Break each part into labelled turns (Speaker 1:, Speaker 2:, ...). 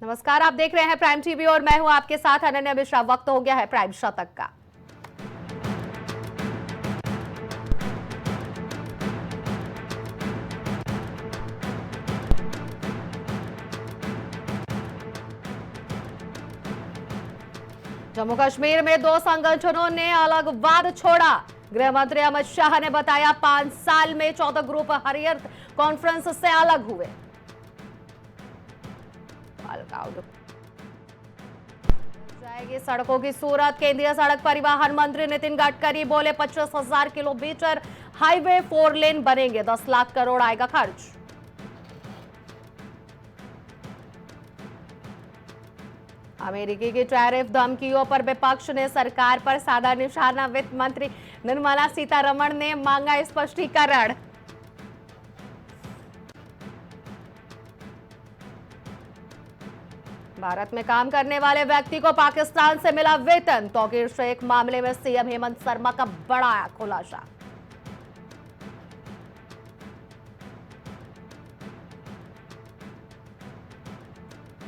Speaker 1: नमस्कार, आप देख रहे हैं प्राइम टीवी और मैं हूं आपके साथ अनन्या मिश्रा। वक्त हो गया है प्राइम शतक का। जम्मू कश्मीर में दो संगठनों ने अलग वाद छोड़ा। गृह मंत्री अमित शाह ने बताया 5 साल में 14 ग्रुप हरियर कॉन्फ्रेंस से अलग हुए। जाएगी सड़कों की सूरत। केंद्रीय सड़क परिवहन मंत्री नितिन गडकरी बोले 25,000 किलोमीटर हाईवे 4 लेन बनेंगे, 10 लाख करोड़ आएगा खर्च। अमेरिकी की टैरिफ धमकियों पर विपक्ष ने सरकार पर साधा निशाना। वित्त मंत्री निर्मला सीतारमण ने मांगा स्पष्टीकरण। भारत में काम करने वाले व्यक्ति को पाकिस्तान से मिला वेतन। तौकीर शेख मामले में सीएम हेमंत शर्मा का बड़ा खुलासा।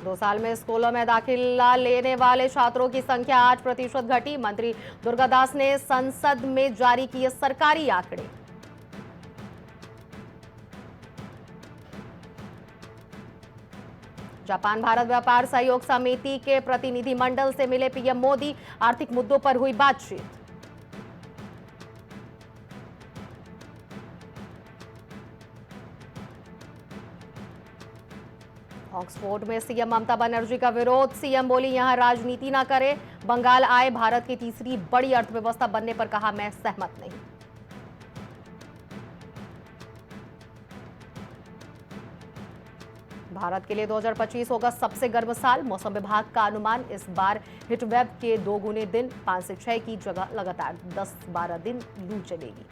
Speaker 1: दो साल में स्कूलों में दाखिला लेने वाले छात्रों की संख्या 8% घटी। मंत्री दुर्गादास ने संसद में जारी किए सरकारी आंकड़े। जापान भारत व्यापार सहयोग समिति के प्रतिनिधिमंडल से मिले पीएम मोदी। आर्थिक मुद्दों पर हुई बातचीत। ऑक्सफोर्ड में सीएम ममता बनर्जी का विरोध। सीएम बोली यहां राजनीति ना करे। बंगाल आए भारत की तीसरी बड़ी अर्थव्यवस्था बनने पर कहा मैं सहमत नहीं। भारत के लिए 2025 होगा सबसे गर्म साल। मौसम विभाग का अनुमान इस बार हीटवेव के 2 गुने दिन, 5 से 6 की जगह लगातार 10-12 दिन लू चलेगी।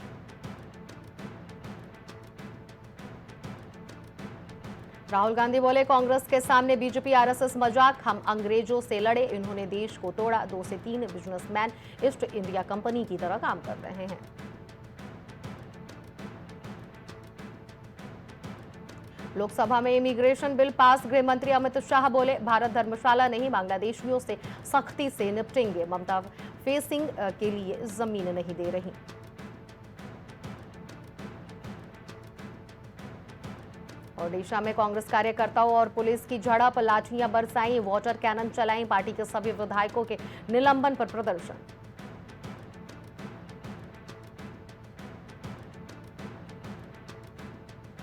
Speaker 1: राहुल गांधी बोले कांग्रेस के सामने बीजेपी आरएसएस मजाक। हम अंग्रेजों से लड़े, इन्होंने देश को तोड़ा। 2 से 3 बिजनेसमैन ईस्ट इंडिया कंपनी की तरह काम कर रहे हैं। लोकसभा में इमिग्रेशन बिल पास। गृह मंत्री अमित शाह बोले भारत धर्मशाला नहीं, बांग्लादेशियों से सख्ती से निपटेंगे। ममता फेसिंग के लिए जमीन नहीं दे रही। ओडिशा में कांग्रेस कार्यकर्ताओं और पुलिस की झड़प। लाठियां बरसाई, वाटर कैनन चलाई। पार्टी के सभी विधायकों के निलंबन पर प्रदर्शन।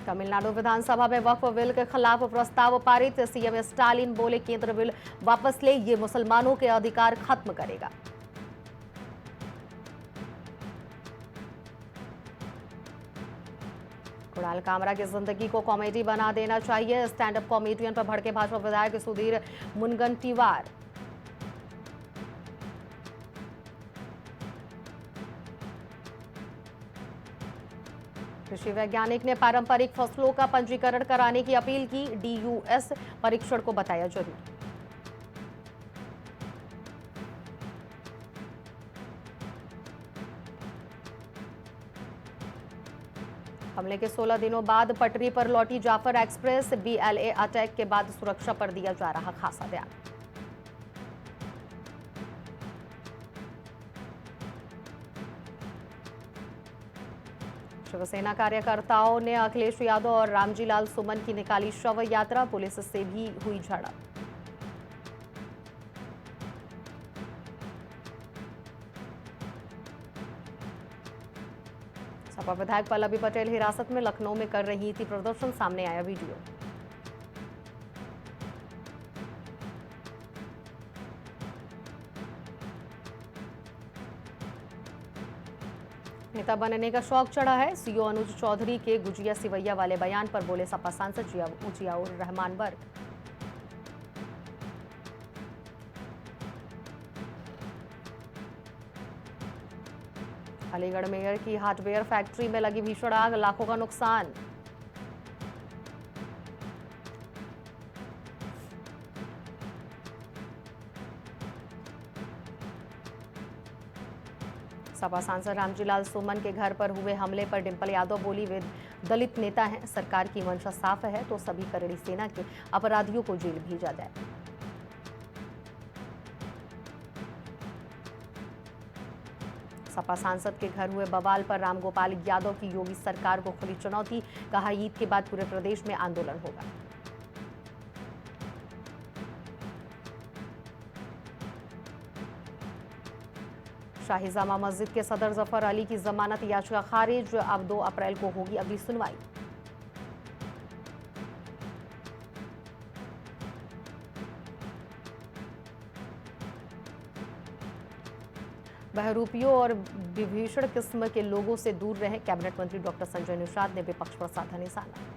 Speaker 1: तमिलनाडु विधानसभा में वक्फ बिल के खिलाफ प्रस्ताव पारित। सीएम स्टालिन बोले केंद्र बिल वापस ले, ये मुसलमानों के अधिकार खत्म करेगा। कुणाल कामरा की जिंदगी को कॉमेडी बना देना चाहिए। स्टैंड अप कॉमेडियन पर भड़के भाजपा विधायक सुधीर मुनगंटीवार। कृषि वैज्ञानिक ने पारंपरिक फसलों का पंजीकरण कराने की अपील की। डीयूएस परीक्षण को बताया जरूरी। हमले के 16 दिनों बाद पटरी पर लौटी जाफर एक्सप्रेस। बीएलए अटैक के बाद सुरक्षा पर दिया जा रहा खासा ध्यान। शिवसेना कार्यकर्ताओं ने अखिलेश यादव और रामजी लाल सुमन की निकाली शव यात्रा। पुलिस से भी हुई झड़प। सपा विधायक पल्लवी पटेल हिरासत में, लखनऊ में कर रही थी प्रदर्शन। सामने आया वीडियो। नेता बनने का शौक चढ़ा है। सीओ अनुज चौधरी के गुजिया सिवैया वाले बयान पर बोले सपा सांसद जियाउर रहमान वर्ग। अलीगढ़ मेयर की हार्डवेयर फैक्ट्री में लगी भीषण आग, लाखों का नुकसान। सपा सांसद रामजी लाल सुमन के घर पर हुए हमले पर डिंपल यादव बोली वे दलित नेता हैं, सरकार की मंशा साफ है तो सभी करड़ी सेना के अपराधियों को जेल भेजा जाए। सपा सांसद के घर हुए बवाल पर रामगोपाल यादव की योगी सरकार को खुली चुनौती, कहा ईद के बाद पूरे प्रदेश में आंदोलन होगा। शाही जामा मस्जिद के सदर जफर अली की जमानत याचिका खारिज, अब 2 अप्रैल को होगी अगली सुनवाई। बहरूपियों और विभीषण किस्म के लोगों से दूर रहे, कैबिनेट मंत्री डॉक्टर संजय निषाद ने विपक्ष पर साधा निशाना।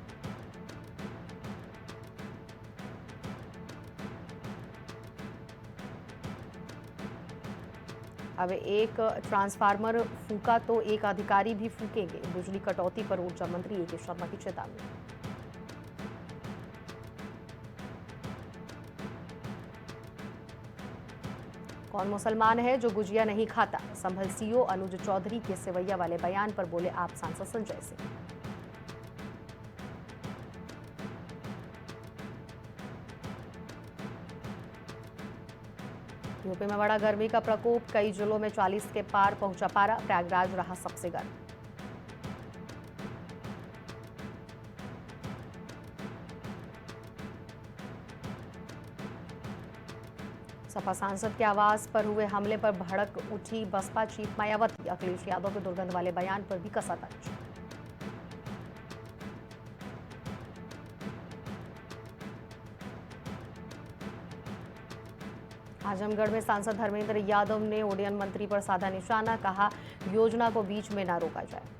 Speaker 1: अब एक ट्रांसफार्मर फूका तो एक अधिकारी भी फूकेंगे, बिजली कटौती पर ऊर्जा मंत्री ए के शर्मा की चेतावनी। कौन मुसलमान है जो गुजिया नहीं खाता, संभल सीओ अनुज चौधरी के सेवैया वाले बयान पर बोले आप सांसद संजय सिंह। यूपी में बड़ा गर्मी का प्रकोप, कई जिलों में 40 के पार पहुंचा पारा, प्रयागराज रहा सबसे गर्म। सपा सांसद के आवास पर हुए हमले पर भड़क उठी बसपा चीफ मायावती, अखिलेश यादव के दुर्गंध वाले बयान पर भी कसा तंज। आजमगढ़ में सांसद धर्मेंद्र यादव ने उड्डयन मंत्री पर साधा निशाना, कहा योजना को बीच में न रोका जाए।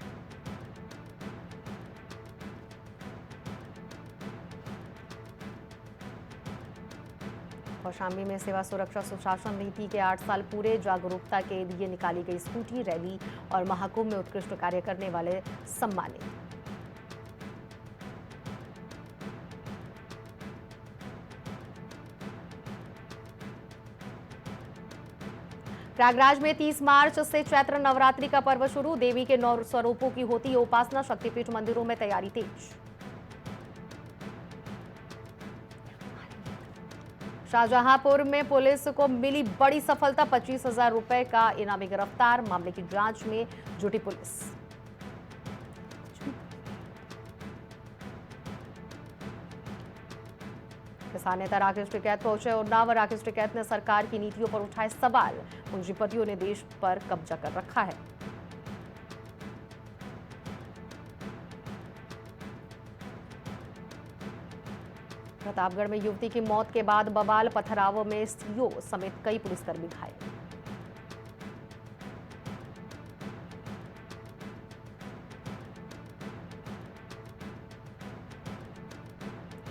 Speaker 1: कौशाम्बी में सेवा सुरक्षा सुशासन नीति के 8 साल पूरे, जागरूकता के लिए निकाली गई स्कूटी रैली और महाकुंभ में उत्कृष्ट कार्य करने वाले सम्मानित। प्रयागराज में 30 मार्च से चैत्र नवरात्रि का पर्व शुरू, देवी के 9 स्वरूपों की होती है उपासना, शक्तिपीठ मंदिरों में तैयारी तेज। शाहजहांपुर में पुलिस को मिली बड़ी सफलता, 25,000 रुपए का इनामी गिरफ्तार, मामले की जांच में जुटी पुलिस। किसान नेता राकेश टिकैत पहुंचे उन्नाव, राकेश टिकैत ने सरकार की नीतियों पर उठाए सवाल, पूंजीपतियों ने देश पर कब्जा कर रखा है। प्रतापगढ़ में युवती की मौत के बाद बवाल, पथराव में सीओ समेत कई पुलिसकर्मी घायल।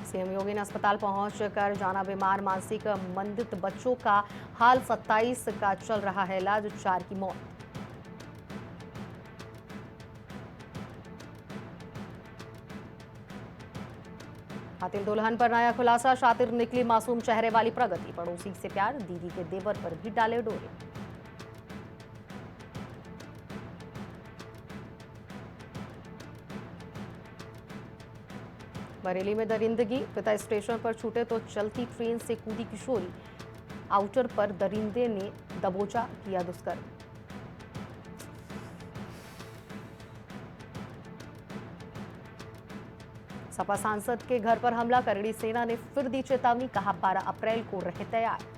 Speaker 1: सीएम योगी ने अस्पताल पहुंचकर जाना बीमार मानसिक मंदित बच्चों का हाल, 27 का चल रहा है इलाज, 4 की मौत। कातिल दुल्हन पर नया खुलासा, शातिर निकली मासूम चेहरे वाली प्रगति, पड़ोसी से प्यार, दीदी के देवर पर भी डाले डोरे। बरेली में दरिंदगी, पिता स्टेशन पर छूटे तो चलती ट्रेन से कूदी किशोरी, आउटर पर दरिंदे ने दबोचा, किया दुष्कर्म। सपा सांसद के घर पर हमला, करड़ी सेना ने फिर दी चेतावनी, कहा 12 अप्रैल को रहे तैयार।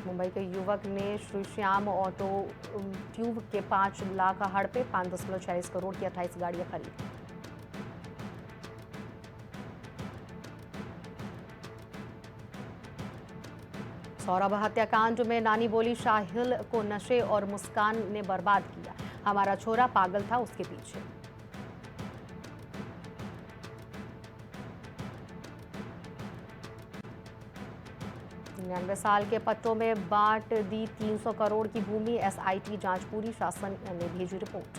Speaker 1: मुंबई के युवक ने श्री श्याम ऑटो ट्यूब के 5 लाख हड़पे, 5.46 करोड़ की 28 गाड़ियां खरीदी। सौरभ हत्याकांड में नानी बोली, शाहिल को नशे और मुस्कान ने बर्बाद किया, हमारा छोरा पागल था उसके पीछे। 99 साल के पट्टों में बांट दी 300 करोड़ की भूमि, एसआईटी जांच पूरी, शासन ने भेजी रिपोर्ट।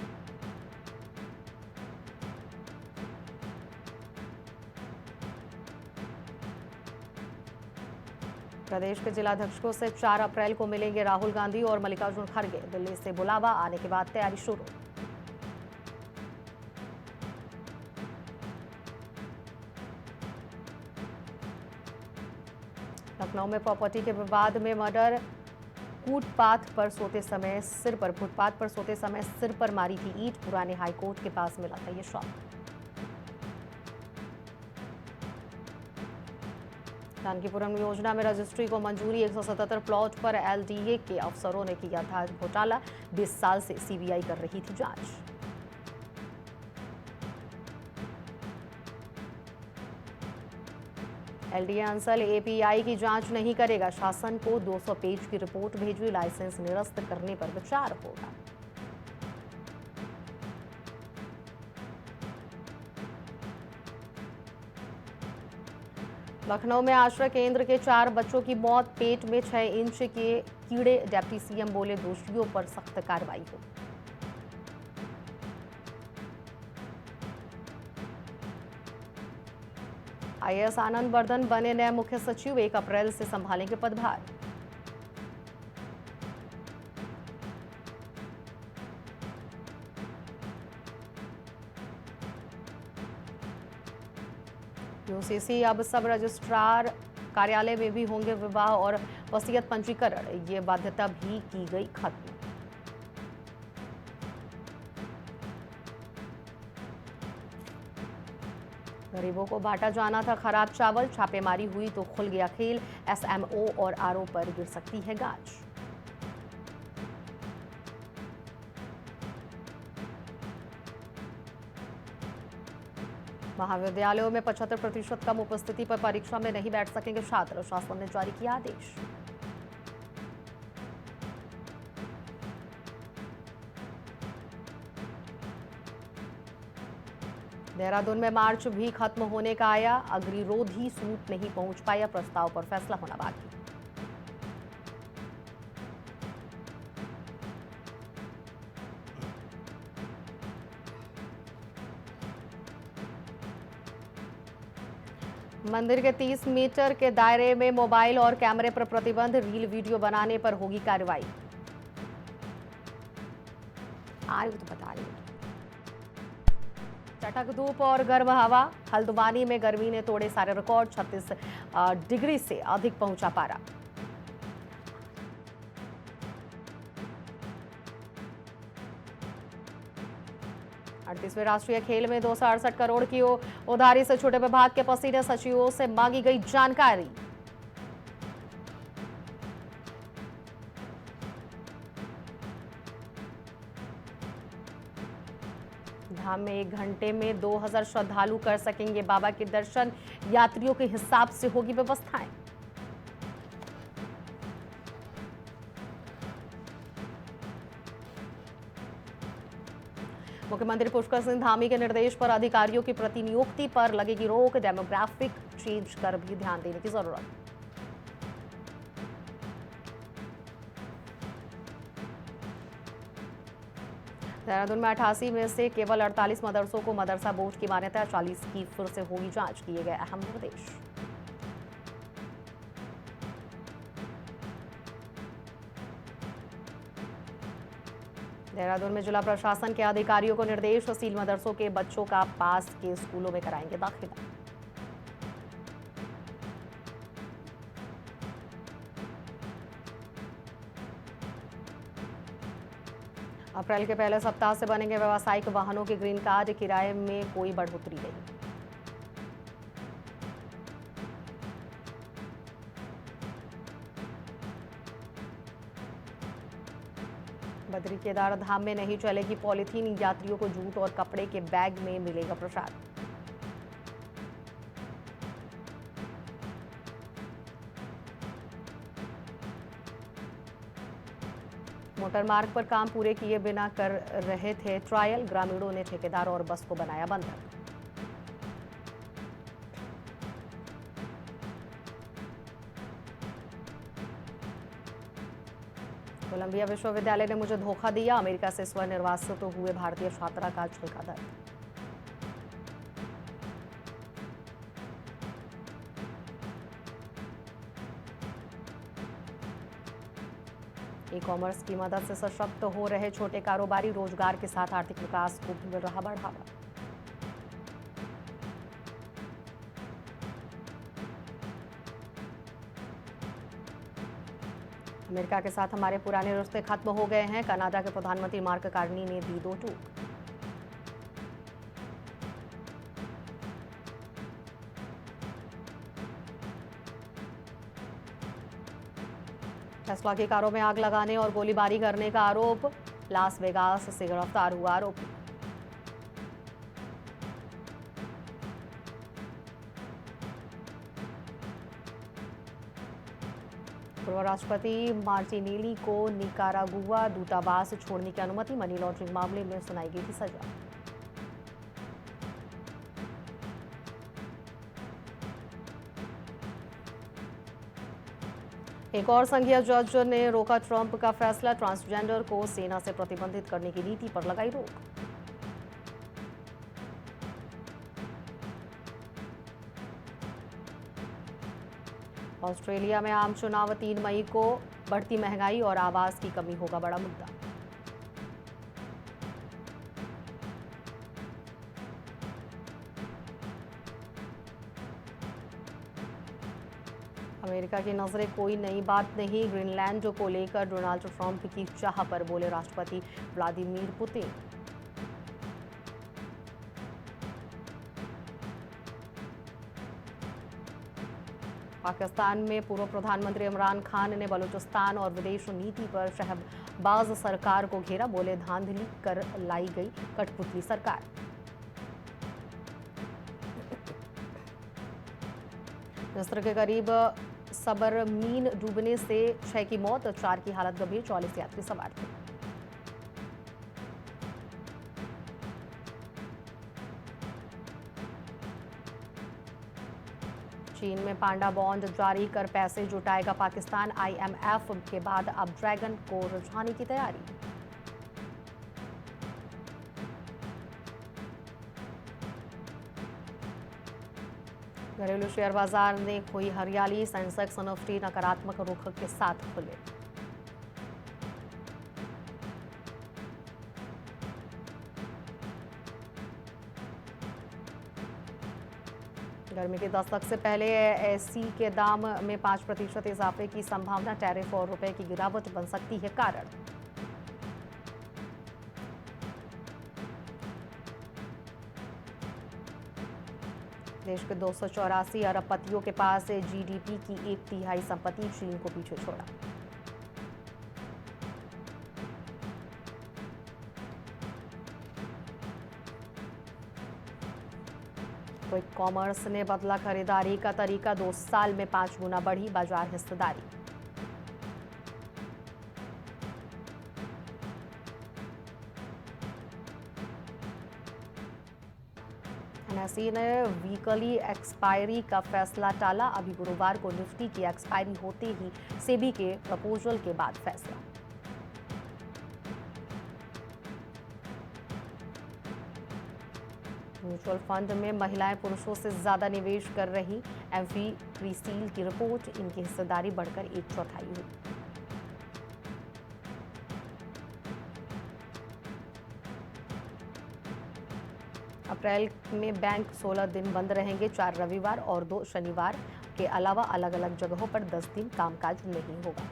Speaker 1: प्रदेश के जिलाध्यक्षों से 4 अप्रैल को मिलेंगे राहुल गांधी और मल्लिकार्जुन खड़गे, दिल्ली से बुलावा, आने के बाद तैयारी शुरू। लखनऊ में प्रॉपर्टी के विवाद में मर्डर, फुटपाथ पर सोते समय सिर पर मारी थी ईंट। पुराने हाईकोर्ट के पास मिला था ये शव। जानकीपुरम योजना में रजिस्ट्री को मंजूरी, 177 प्लॉट पर एलडीए के अफसरों ने किया था घोटाला। 20 साल से सीबीआई कर रही थी जांच। एलडीए अंसल एपीआई की जांच नहीं करेगा। शासन को 200 पेज की रिपोर्ट भेजी। लाइसेंस निरस्त करने पर विचार होगा। लखनऊ में आश्रय केंद्र के 4 बच्चों की मौत, पेट में 6 इंच के कीड़े। डिप्टी सीएम बोले दोषियों पर सख्त कार्रवाई हो। आईएएस आनंद वर्धन बने नए मुख्य सचिव, 1 अप्रैल से संभालेंगे पदभार। यूसीसी अब सब रजिस्ट्रार कार्यालय में भी होंगे विवाह और वसीयत पंजीकरण, ये बाध्यता भी की गई खत्म। गरीबों को बांटा जाना था खराब चावल, छापेमारी हुई तो खुल गया खेल। एसएमओ और आरओ पर गिर सकती है गाज। महाविद्यालयों में 75% कम उपस्थिति पर परीक्षा में नहीं बैठ सकेंगे छात्र। शासन ने जारी किया आदेश। देहरादून में मार्च भी खत्म होने का आया। अग्निरोधी सूट नहीं पहुंच पाया। प्रस्ताव पर फैसला होना बाकी। मंदिर के 30 मीटर के दायरे में मोबाइल और कैमरे पर प्रतिबंध, रील वीडियो बनाने पर होगी कार्रवाई। आयुक्त बता रही। चटक धूप और गर्म हवा, हल्द्वानी में गर्मी ने तोड़े सारे रिकॉर्ड। 36 डिग्री से अधिक पहुंचा पारा। अड़तीसवें राष्ट्रीय खेल में 268 करोड़ की उधारी से छूटे विभाग के पसीने, सचिवों से मांगी गई जानकारी। धाम में 1 घंटे में 2000 श्रद्धालु कर सकेंगे बाबा के दर्शन। यात्रियों के हिसाब से होगी व्यवस्थाएं। मुख्यमंत्री पुष्कर सिंह धामी के निर्देश पर अधिकारियों की प्रतिनियुक्ति पर लगेगी रोक। डेमोग्राफिक चेंज कर भी ध्यान देने की जरूरत। देहरादून में 88 में से केवल 48 मदरसों को मदरसा बोर्ड की मान्यता। 40 की फिर से होगी जांच, किए गए अहम निर्देश। देहरादून में जिला प्रशासन के अधिकारियों को निर्देश, सील मदरसों के बच्चों का पास के स्कूलों में कराएंगे दाखिला। अप्रैल के पहले सप्ताह से बनेंगे व्यावसायिक वाहनों के ग्रीन कार्ड। किराए में कोई बढ़ोतरी नहीं। बद्री केदार धाम में नहीं चलेगी पॉलीथीन। यात्रियों को जूट और कपड़े के बैग में मिलेगा प्रसाद। मोटर मार्ग पर काम पूरे किए बिना कर रहे थे ट्रायल। ग्रामीणों ने ठेकेदार और बस को बनाया बंधक। कोलंबिया विश्वविद्यालय ने मुझे धोखा दिया। अमेरिका से स्वनिर्वासित हुए भारतीय छात्रा का छलका दर्द। ई कॉमर्स की मदद से सशक्त हो रहे छोटे कारोबारी। रोजगार के साथ आर्थिक विकास को भी मिल रहा बढ़ावा। अमेरिका के साथ हमारे पुराने रिश्ते खत्म हो गए हैं, कनाडा के प्रधानमंत्री मार्क कार्नी ने दी दो टूक। टेस्ला की कारों में आग लगाने और गोलीबारी करने का आरोप, लास वेगास से गिरफ्तार हुआ आरोपी। पूर्व राष्ट्रपति मार्टिनेली को निकारागुआ दूतावास छोड़ने की अनुमति, मनी लॉन्ड्रिंग मामले में सुनाई गई थी सजा। एक और संघीय जज ने रोका ट्रंप का फैसला, ट्रांसजेंडर को सेना से प्रतिबंधित करने की नीति पर लगाई रोक। ऑस्ट्रेलिया में आम चुनाव 3 मई को, बढ़ती महंगाई और आवास की कमी होगा बड़ा मुद्दा। अमेरिका की नजरें कोई नई बात नहीं, ग्रीनलैंड को लेकर डोनाल्ड ट्रंप की चाह पर बोले राष्ट्रपति व्लादिमीर पुतिन। पाकिस्तान में पूर्व प्रधानमंत्री इमरान खान ने बलूचिस्तान और विदेश नीति पर शहबाज सरकार को घेरा, बोले धांधली कर लाई गई कठपुतली सरकार। मिस्र के करीब सबरमीन डूबने से 6 की मौत, 4 की हालत गंभीर, 44 यात्री सवार थे। चीन में पांडा बॉन्ड जारी कर पैसे जुटाएगा पाकिस्तान, IMF के बाद अब ड्रैगन को रुझाने की तैयारी। घरेलू शेयर बाजार ने खोई हरियाली, सेंसेक्स निफ्टी नकारात्मक रुख के साथ खुले। गर्मी की दस्तक से पहले एसी के दाम में 5% इजाफे की संभावना, टैरिफ और रुपए की गिरावट बन सकती है कारण। देश के 284 अरबपतियों के पास जीडीपी की 1/3 संपत्ति, चीन को पीछे छोड़ा। क्विक कॉमर्स ने बदला खरीदारी का तरीका, 2 साल में 5 गुना बढ़ी बाजार हिस्सेदारी। एनएसई ने वीकली एक्सपायरी का फैसला टाला, अभी गुरुवार को निफ्टी की एक्सपायरी होते ही सेबी के प्रपोजल के बाद फैसला। म्यूचुअल फंड में महिलाएं पुरुषों से ज्यादा निवेश कर रही, एमफी क्रिसील की रिपोर्ट, इनकी हिस्सेदारी बढ़कर 1/4 हुई। अप्रैल में बैंक 16 दिन बंद रहेंगे, 4 रविवार और 2 शनिवार के अलावा अलग अलग जगहों पर 10 दिन कामकाज नहीं होगा।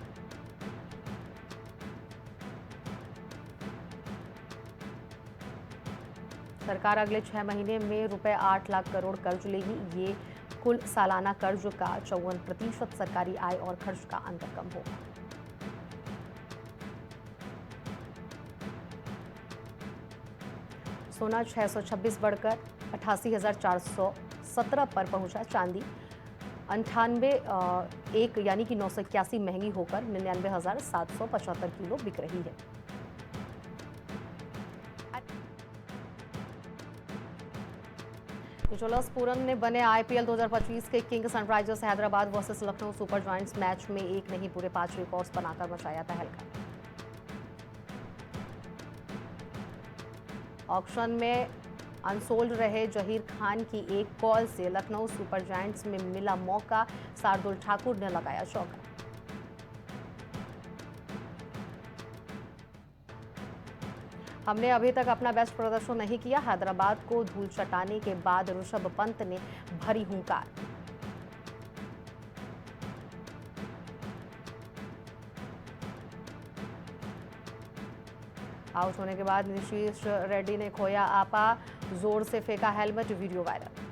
Speaker 1: सरकार अगले 6 महीने में रुपए 8 लाख करोड़ कर्ज लेगी, ये कुल सालाना कर्ज का 54% सरकारी आय और खर्च का अंतर कम होगा। सोना 626 बढ़कर 88,417 पर पहुंचा, चांदी 98 यानी कि 981 महंगी होकर 99,775 किलो बिक रही है। जोलासपुरम ने बने IPL 2025 के king, Sunrisers Hyderabad versus Lucknow super giants match में एक नहीं पूरे 5 रिकॉर्ड्स बनाकर मचाया तहलका। ऑक्शन में अनसोल्ड रहे जहीर खान की एक कॉल से लखनऊ सुपर जायंट्स में मिला मौका, शार्दुल ठाकुर ने लगाया चौका। हमने अभी तक अपना बेस्ट प्रदर्शन नहीं किया, हैदराबाद को धूल चटाने के बाद ऋषभ पंत ने भरी हुंकार। आउट होने के बाद नीतीश रेड्डी ने खोया आपा, जोर से फेंका helmet, video viral.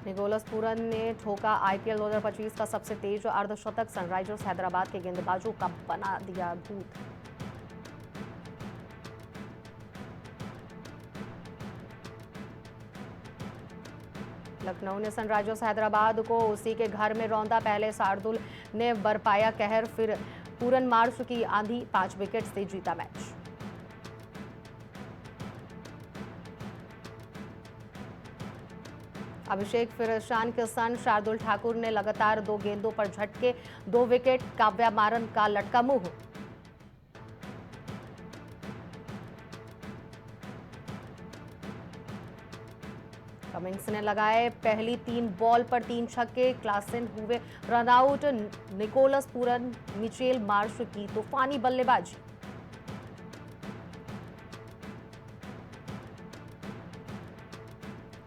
Speaker 1: Nicholas Pooran ने ठोका आईपीएल 2025 का सबसे तेज अर्धशतक, सनराइजर्स हैदराबाद के गेंदबाजों का बना दिया भूत। लखनऊ ने सनराइजर्स हैदराबाद को उसी के घर में रौंदा, पहले शार्दुल ने बरपाया कहर, फिर पूरन मार्च की आंधी, 5 विकेट से जीता मैच। अभिषेक फिरोजशाह के सन शार्दुल ठाकुर ने लगातार 2 गेंदों पर झटके, 2 विकेट, काव्या मारन का लटका मुंह। कमिंस ने लगाए पहली 3 बॉल पर 3 छक्के, क्लासन हुए run out, Nicholas Pooran, Mitchell Marsh की तूफानी बल्लेबाजी।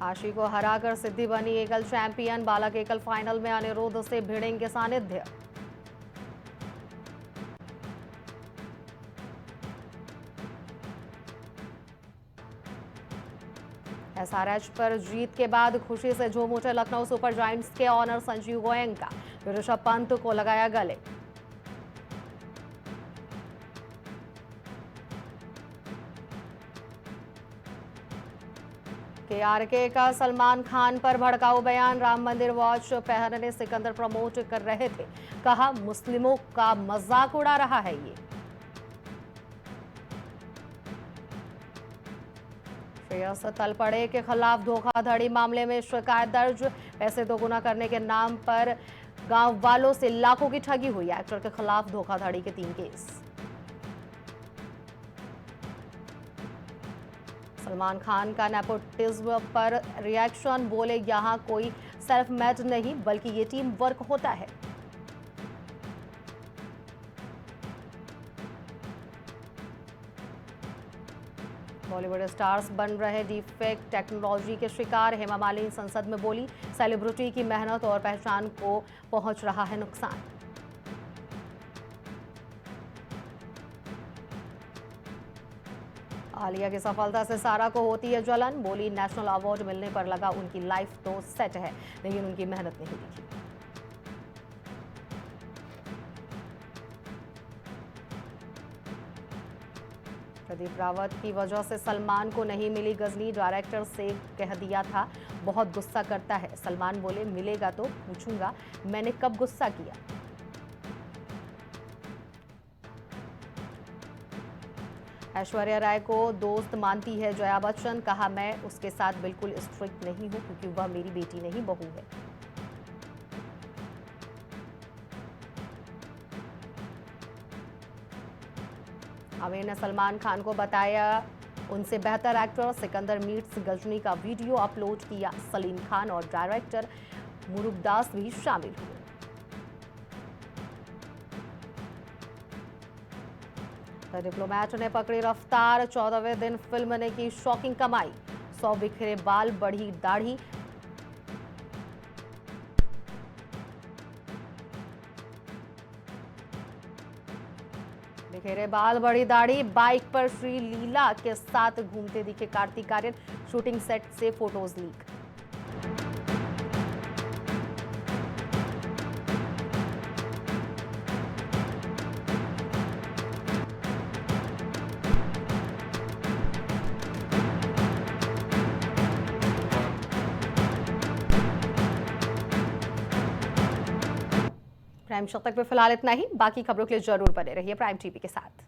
Speaker 1: आशी को हराकर सिद्धि बनी एकल चैंपियन, बालक एकल फाइनल में अनिरुद्ध से भिड़ेंगे सानिध्य। एसआरएच पर जीत के बाद खुशी से झूम उठे लखनऊ सुपर जायंट्स के ऑनर संजीव गोयंका, ऋषभ पंत को लगाया गले। केआरके का सलमान खान पर भड़काऊ बयान, राम मंदिर वॉच पहनने सिकंदर प्रमोट कर रहे थे, कहा मुस्लिमों का मजाक उड़ा रहा है ये। श्रेयस तलपड़े के खिलाफ धोखाधड़ी मामले में शिकायत दर्ज, पैसे दोगुना करने के नाम पर गांव वालों से लाखों की ठगी हुई, एक्टर के खिलाफ धोखाधड़ी के 3 केस। सलमान खान का नेपोटिज्म पर रिएक्शन, बोले यहां कोई सेल्फ मेड नहीं बल्कि ये टीम वर्क होता है। बॉलीवुड स्टार्स बन रहे डीफेक टेक्नोलॉजी के शिकार, हेमा मालिनी संसद में बोली, सेलिब्रिटी की मेहनत और पहचान को पहुंच रहा है नुकसान। आलिया की सफलता से सारा को होती है जलन, बोली नेशनल अवार्ड मिलने पर लगा उनकी लाइफ तो सेट है, लेकिन उनकी मेहनत नहीं दिखी। प्रदीप रावत की वजह से सलमान को नहीं मिली गजनी, डायरेक्टर से कह दिया था बहुत गुस्सा करता है, सलमान बोले मिलेगा तो पूछूंगा मैंने कब गुस्सा किया। ऐश्वर्या राय को दोस्त मानती है जया बच्चन, कहा मैं उसके साथ बिल्कुल स्ट्रिक्ट नहीं हूं क्योंकि वह मेरी बेटी नहीं बहू है। आमिर ने सलमान खान को बताया उनसे बेहतर एक्टर, सिकंदर मीट्स गजनी का वीडियो अपलोड किया, सलीम खान और डायरेक्टर मुरुगदास भी शामिल हुए। द डिप्लोमैट ने पकड़ी रफ्तार, 14वें दिन फिल्म ने की शॉकिंग कमाई, 100 बिखरे बाल, बढ़ी दाढ़ी। बिखेरे बाल, बड़ी दाढ़ी, बाइक पर श्री लीला के साथ घूमते दिखे कार्तिक आर्यन, शूटिंग सेट से फोटोज लीक। प्राइम शतक में फिलहाल इतना ही, बाकी खबरों के लिए जरूर बने रहिए प्राइम टीवी के साथ।